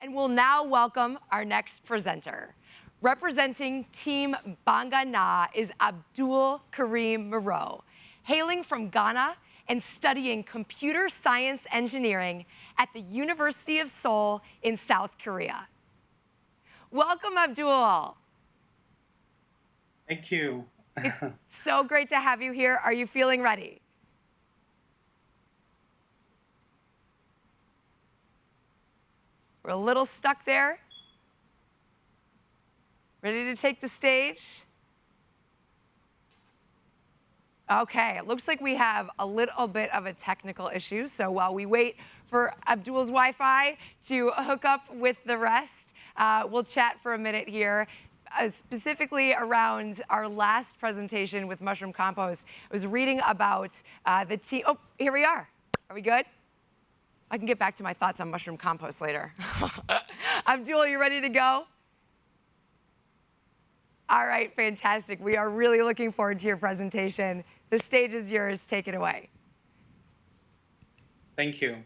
And we'll now welcome our next presenter. Representing Team Banga Na is Abdul Karim Moreau, hailing from Ghana and studying computer science engineering at the University of Seoul in South Korea. Welcome, Abdul. Thank you. It's so great to have you here. Are you feeling ready? We're a little stuck there. Ready to take the stage? Okay, it looks like we have a little bit of a technical issue. So while we wait for Abdul's Wi-Fi to hook up with the rest, we'll chat for a minute here. Specifically around our last presentation with mushroom compost. I was reading about the team. Oh, here we are. Are we good? I can get back to my thoughts on mushroom compost later. Abdul, you ready to go? All right, fantastic. We are really looking forward to your presentation. The stage is yours. Take it away. Thank you.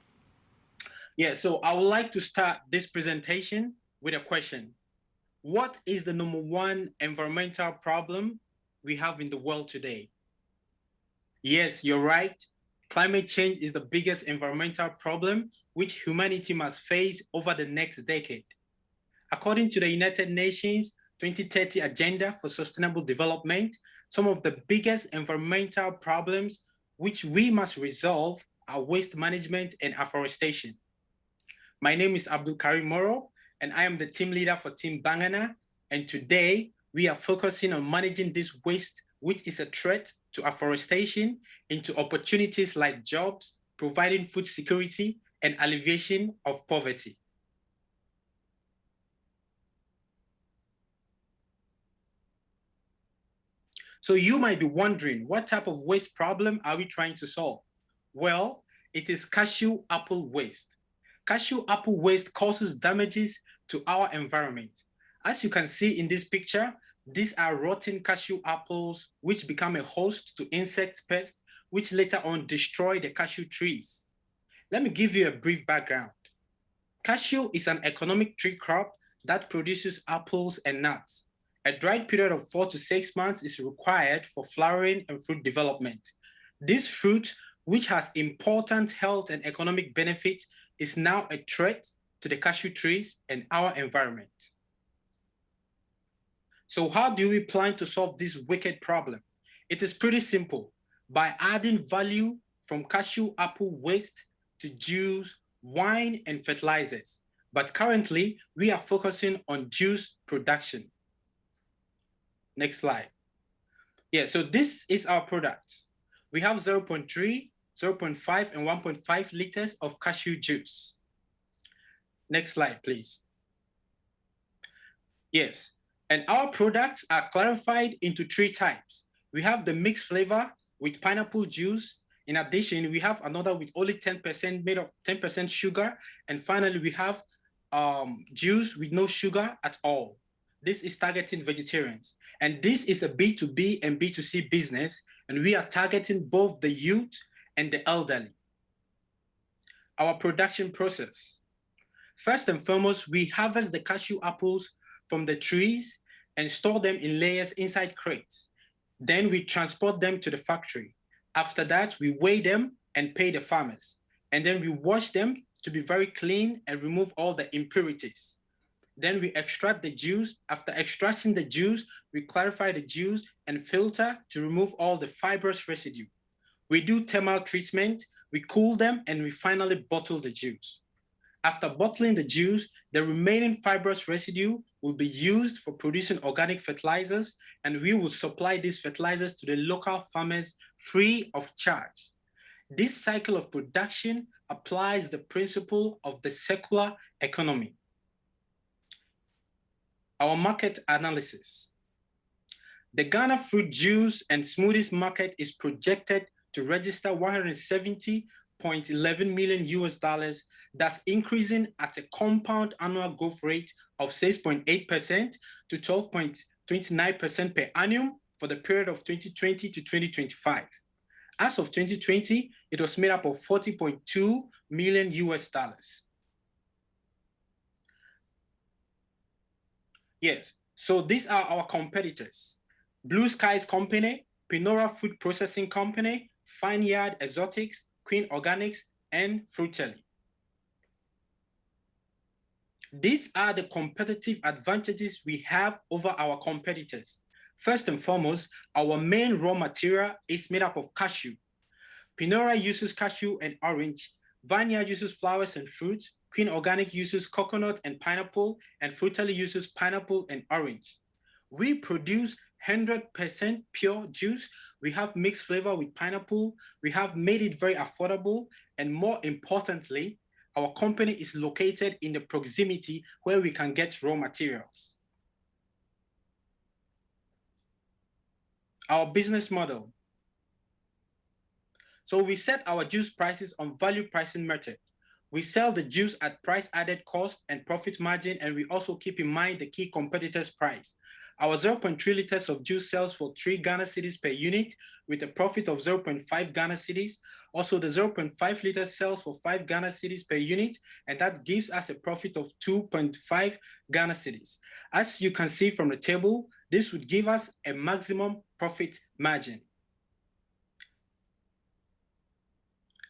Yeah, so I would like to start this presentation with a question. What is the #1 environmental problem we have in the world today? Yes, you're right. Climate change is the biggest environmental problem which humanity must face over the next decade. According to the United Nations 2030 Agenda for Sustainable Development, some of the biggest environmental problems which we must resolve are waste management and afforestation. My name is Abdul Karim Moreau, and I am the team leader for Team Banga Na, and today we are focusing on managing this waste, which is a threat to afforestation, into opportunities like jobs, providing food security, and alleviation of poverty. So you might be wondering, what type of waste problem are we trying to solve? Well, it is cashew apple waste. Cashew apple waste causes damages to our environment. As you can see in this picture, these are rotten cashew apples which become a host to insect pests, which later on destroy the cashew trees. Let me give you a brief background. Cashew is an economic tree crop that produces apples and nuts. A dried period of 4 to 6 months is required for flowering and fruit development. This fruit, which has important health and economic benefits, is now a threat to the cashew trees and our environment. So how do we plan to solve this wicked problem? It is pretty simple, by adding value from cashew apple waste to juice, wine, and fertilizers. But currently, we are focusing on juice production. Next slide. Yeah, so this is our product. We have 0.3, 0.5, and 1.5 liters of cashew juice. Next slide, please. Yes, and our products are clarified into 3 types. We have the mixed flavor with pineapple juice. In addition, we have another with only 10% made of 10% sugar. And finally, we have juice with no sugar at all. This is targeting vegetarians. And this is a B2B and B2C business, and we are targeting both the youth and the elderly. Our production process. First and foremost, we harvest the cashew apples from the trees and store them in layers inside crates. Then we transport them to the factory. After that, we weigh them and pay the farmers. And then we wash them to be very clean and remove all the impurities. Then we extract the juice. After extracting the juice, we clarify the juice and filter to remove all the fibrous residue. We do thermal treatment, we cool them, and we finally bottle the juice. After bottling the juice, the remaining fibrous residue will be used for producing organic fertilizers, and we will supply these fertilizers to the local farmers free of charge. This cycle of production applies the principle of the circular economy. Our market analysis. The Ghana fruit juice and smoothies market is projected to register 170.11 million US dollars, thus increasing at a compound annual growth rate of 6.8% to 12.29% per annum for the period of 2020 to 2025. As of 2020, it was made up of 40.2 million US dollars. Yes. So these are our competitors: Blue Skies Company, Pinora Food Processing Company, Fine Yard Exotics, Queen Organics, and Fruitelli. These are the competitive advantages we have over our competitors. First and foremost, our main raw material is made up of cashew. Pinora uses cashew and orange. Vineyard uses flowers and fruits. Queen Organic uses coconut and pineapple, and Fruitelli uses pineapple and orange. We produce 100% pure juice. We have mixed flavor with pineapple. We have made it very affordable. And more importantly, our company is located in the proximity where we can get raw materials. Our business model. So we set our juice prices on value pricing method. We sell the juice at price added cost and profit margin, and we also keep in mind the key competitors' price. Our 0.3 liters of juice sells for 3 Ghana cedis per unit with a profit of 0.5 Ghana cedis. Also, the 0.5 liters sells for 5 Ghana cedis per unit, and that gives us a profit of 2.5 Ghana cedis. As you can see from the table, this would give us a maximum profit margin.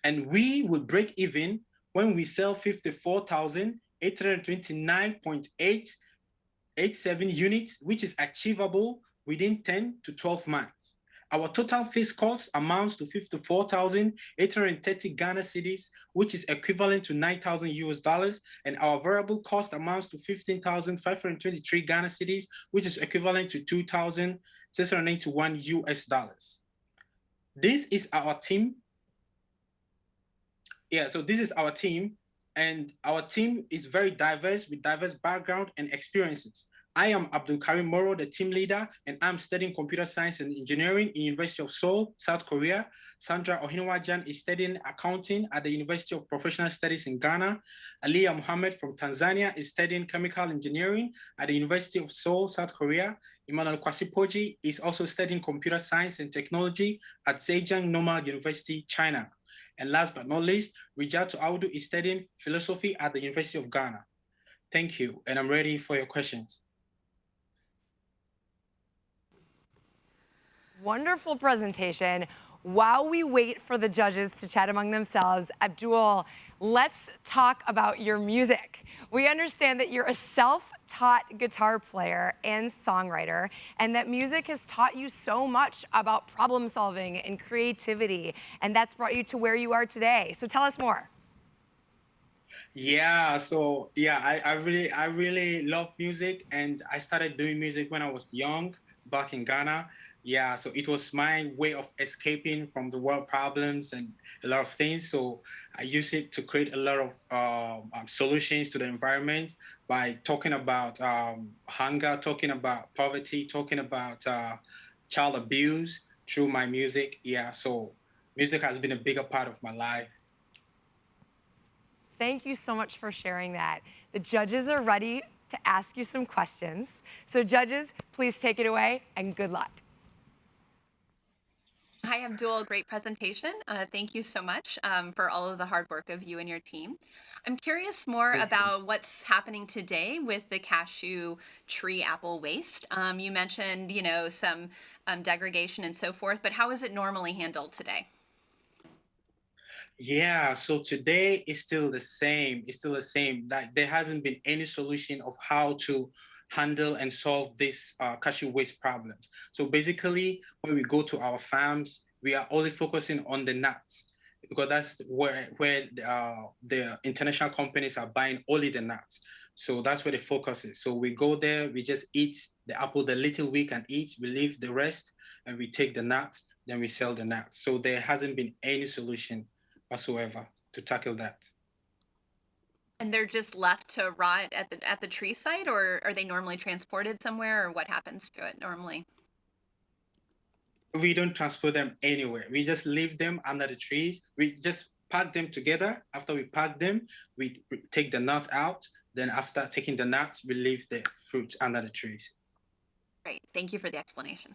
And we would break even when we sell 54,829.887 units, which is achievable within 10 to 12 months. Our total fixed cost amounts to 54,830 Ghana cedis, which is equivalent to 9,000 US dollars, and our variable cost amounts to 15,523 Ghana cedis, which is equivalent to 2,691 US dollars. This is our team. Yeah, so this is our team, and our team is very diverse with diverse background and experiences. I am Abdul Karim Moreau, the team leader, and I'm studying computer science and engineering in University of Seoul, South Korea. Sandra Ohiniwajan is studying accounting at the University of Professional Studies in Ghana. Aliyah Mohammed from Tanzania is studying chemical engineering at the University of Seoul, South Korea. Emmanuel Kwasipoji is also studying computer science and technology at Zhejiang Normal University, China. And last but not least, Rijatu Audu is studying philosophy at the University of Ghana. Thank you, and I'm ready for your questions. Wonderful presentation. While we wait for the judges to chat among themselves, Abdul, let's talk about your music. We understand that you're a self-taught guitar player and songwriter, and that music has taught you so much about problem solving and creativity, and that's brought you to where you are today. So tell us more. Yeah, so yeah, I really love music, and I started doing music when I was young, back in Ghana. Yeah, so it was my way of escaping from the world problems and a lot of things. So I use it to create a lot of solutions to the environment by talking about hunger, talking about poverty, talking about child abuse through my music. Yeah, so music has been a bigger part of my life. Thank you so much for sharing that. The judges are ready to ask you some questions. So judges, please take it away, and good luck. Hi, Abdul. Great presentation. Thank you so much for all of the hard work of you and your team. I'm curious more about what's happening today with the cashew tree apple waste. You mentioned, some degradation and so forth, but how is it normally handled today? Yeah, so today is still the same. It's still the same. That there hasn't been any solution of how to handle and solve this cashew waste problems. So basically, when we go to our farms, we are only focusing on the nuts because that's where the international companies are buying only the nuts. So that's where the focus is. So we go there, we just eat the apple, the little we can eat, we leave the rest, and we take the nuts, then we sell the nuts. So there hasn't been any solution whatsoever to tackle that. And they're just left to rot at the tree site, or are they normally transported somewhere, or what happens to it normally? We don't transport them anywhere. We just leave them under the trees. We just pack them together. After we pack them, we take the nut out. Then after taking the nuts, we leave the fruits under the trees. Great. Thank you for the explanation.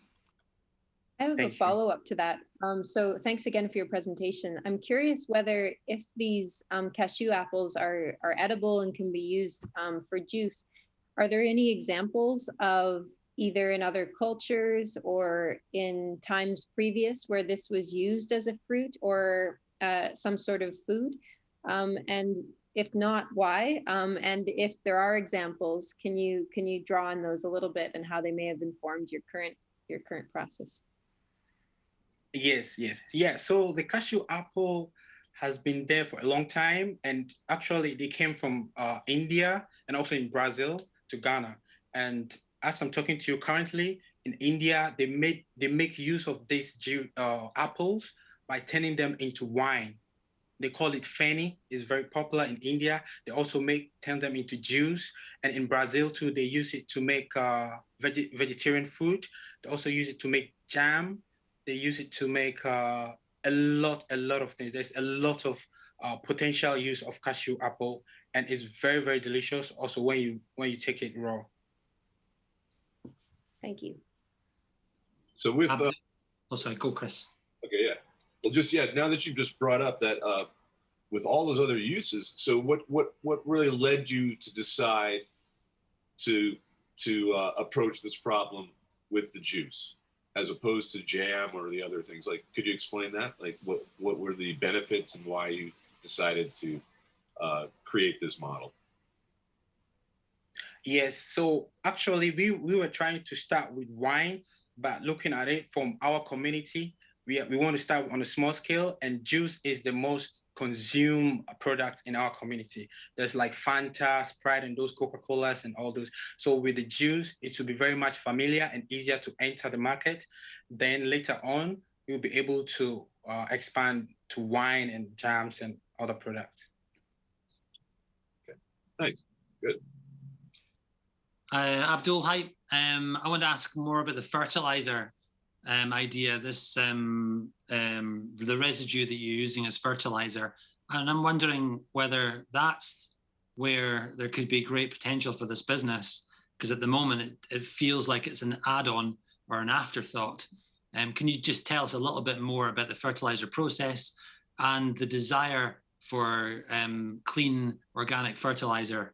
I have a follow-up to that. So thanks again for your presentation. I'm curious whether if these cashew apples are edible and can be used for juice, are there any examples of either in other cultures or in times previous where this was used as a fruit or some sort of food? And if not, why? And if there are examples, can you draw on those a little bit and how they may have informed your current process? Yes, yes. Yeah, so the cashew apple has been there for a long time, and actually they came from India and also in Brazil to Ghana. And as I'm talking to you currently, in India, they make use of these apples by turning them into wine. They call it feni. It's very popular in India. They also turn them into juice. And in Brazil too, they use it to make vegetarian food. They also use it to make jam. They use it to make a lot of things. There's a lot of potential use of cashew apple, and it's very, very delicious also when you take it raw. Thank you. So with oh, sorry, go Chris. Okay, yeah. Well, just now that you've just brought up that with all those other uses, so what really led you to decide to approach this problem with the juice as opposed to jam or the other things? Like, could you explain that? Like, what were the benefits and why you decided to create this model? Yes, so actually we were trying to start with wine, but looking at it from our community, we want to start on a small scale, and juice is the most consumed product in our community. There's like Fanta, Sprite, and those Coca-Colas and all those. So with the juice, it should be very much familiar and easier to enter the market. Then later on, we'll be able to expand to wine and jams and other products. Okay, thanks. Good. Abdul, hi. I want to ask more about the fertilizer idea, the residue that you're using as fertilizer. And I'm wondering whether that's where there could be great potential for this business, because at the moment it feels like it's an add-on or an afterthought. Can you just tell us a little bit more about the fertilizer process and the desire for clean organic fertilizer?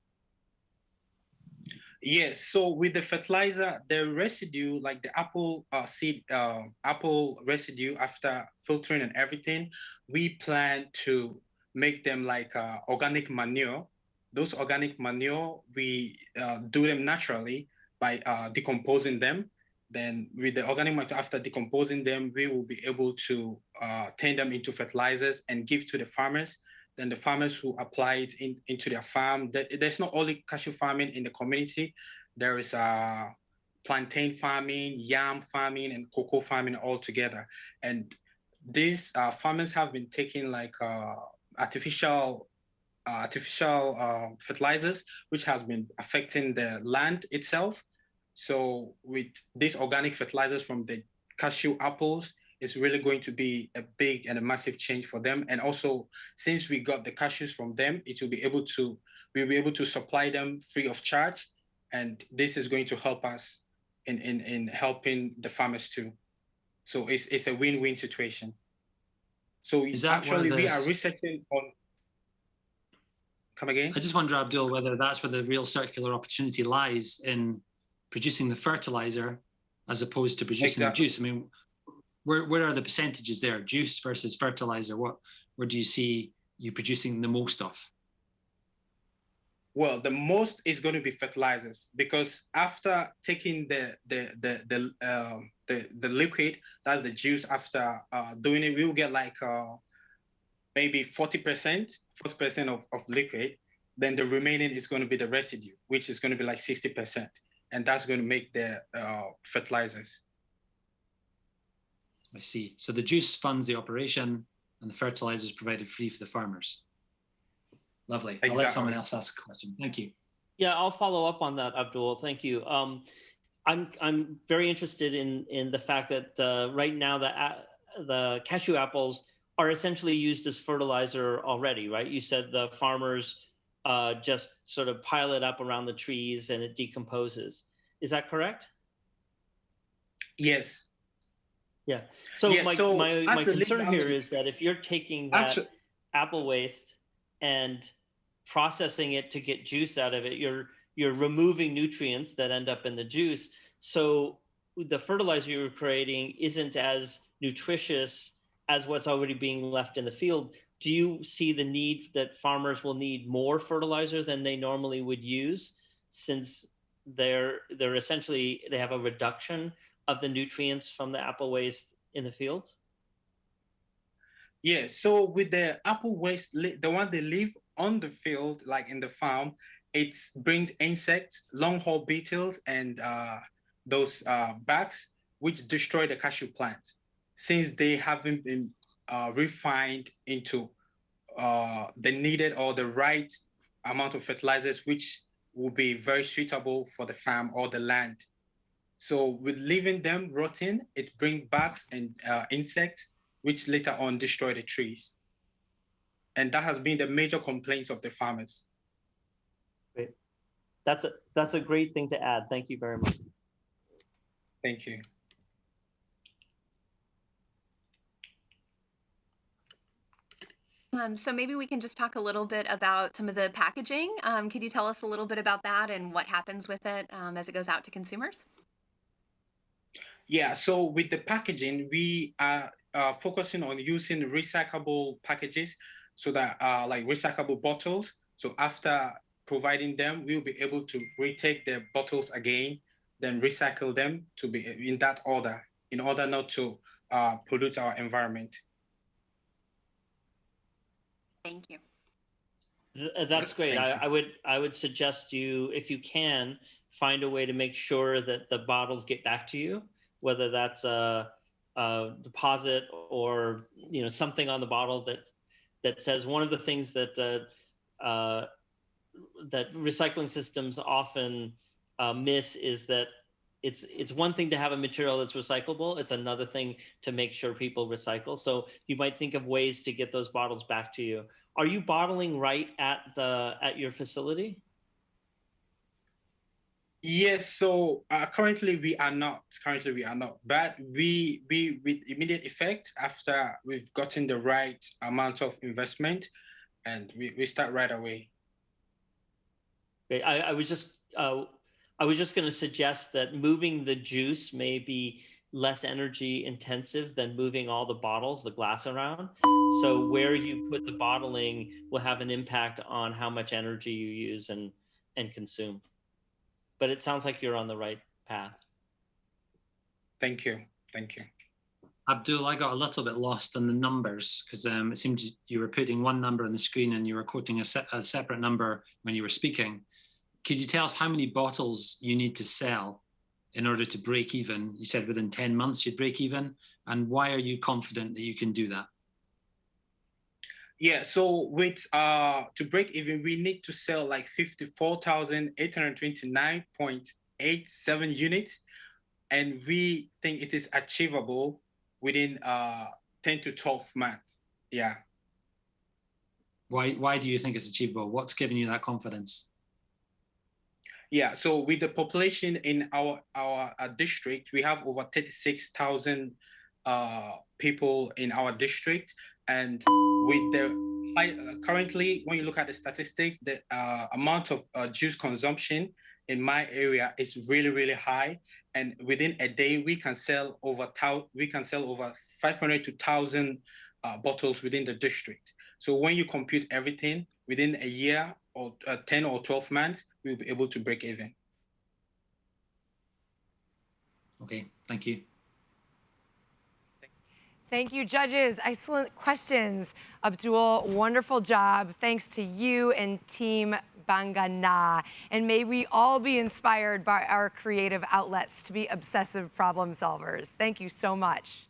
Yes, so with the fertilizer, the residue, like the apple apple residue after filtering and everything, we plan to make them like organic manure. Those organic manure, we do them naturally by decomposing them. Then with the organic manure, after decomposing them, we will be able to turn them into fertilizers and give to the farmers. Then the farmers who apply it into their farm. There's not only cashew farming in the community. There is plantain farming, yam farming, and cocoa farming all together. And these farmers have been taking like artificial fertilizers, which has been affecting the land itself. So with these organic fertilizers from the cashew apples, it's really going to be a big and a massive change for them. And also, since we got the cashews from them, we'll be able to supply them free of charge. And this is going to help us in helping the farmers too. So it's a win-win situation. So actually we are researching on, come again? I just wonder, Abdul, whether that's where the real circular opportunity lies in producing the fertilizer as opposed to producing the juice. I mean, where are the percentages there? Juice versus fertilizer. Where do you see you producing the most of? Well, the most is going to be fertilizers, because after taking the liquid, that's the juice, after doing it, we will get like maybe 40% of liquid. Then the remaining is going to be the residue, which is going to be like 60%. And that's going to make the fertilizers. I see. So the juice funds the operation and the fertilizer is provided free for the farmers. Lovely. Exactly. I'll let someone else ask a question. Thank you. Yeah, I'll follow up on that, Abdul. Thank you. I'm very interested in the fact that right now the cashew apples are essentially used as fertilizer already, right? You said the farmers just sort of pile it up around the trees and it decomposes. Is that correct? Yes. Yeah. So my concern here is that if you're taking that apple waste and processing it to get juice out of it, you're you're removing nutrients that end up in the juice. So the fertilizer you're creating isn't as nutritious as what's already being left in the field. Do you see the need that farmers will need more fertilizer than they normally would use, since they're essentially, they have a reduction of the nutrients from the apple waste in the fields? Yeah, so with the apple waste, the one they leave on the field, like in the farm, it brings insects, long-haul beetles, and those bugs, which destroy the cashew plants, since they haven't been refined into the needed or the right amount of fertilizers, which will be very suitable for the farm or the land. So with leaving them rotting, it brings bugs and insects, which later on destroy the trees. And that has been the major complaints of the farmers. Great. That's a great thing to add. Thank you very much. Thank you. So maybe we can just talk a little bit about some of the packaging. Could you tell us a little bit about that and what happens with it as it goes out to consumers? Yeah, so with the packaging, we are focusing on using recyclable packages, so that like recyclable bottles. So after providing them, we'll be able to retake the bottles again, then recycle them to be in that order, in order not to pollute our environment. Thank you. That's great. Thank you. I would suggest you, if you can, find a way to make sure that the bottles get back to you, whether that's a deposit or something on the bottle that says. One of the things that that recycling systems often miss is that it's one thing to have a material that's recyclable. It's another thing to make sure people recycle. So you might think of ways to get those bottles back to you. Are you bottling right at your facility? Yes, so currently we are not. But we with immediate effect, after we've gotten the right amount of investment, and we start right away. Okay, I was just going to suggest that moving the juice may be less energy intensive than moving all the bottles, the glass around. So where you put the bottling will have an impact on how much energy you use and consume. But it sounds like you're on the right path. Thank you. Thank you. Abdul, I got a little bit lost in the numbers, because it seemed you were putting one number on the screen and you were quoting a separate number when you were speaking. Could you tell us how many bottles you need to sell in order to break even? You said within 10 months you'd break even. And why are you confident that you can do that? Yeah, so with to break even, we need to sell like 54,829.87 units. And we think it is achievable within 10 to 12 months. Yeah. Why do you think it's achievable? What's giving you that confidence? Yeah, so with the population in our district, we have over 36,000 people in our district, and with the currently, when you look at the statistics, the amount of juice consumption in my area is really high, and within a day we can sell over 500 to 1,000 bottles within the district. So when you compute everything, within a year or 10 or 12 months, we'll be able to break even. Okay, thank you. Thank you, judges. Excellent questions. Abdul, wonderful job. Thanks to you and Team Banga Na. And may we all be inspired by our creative outlets to be obsessive problem solvers. Thank you so much.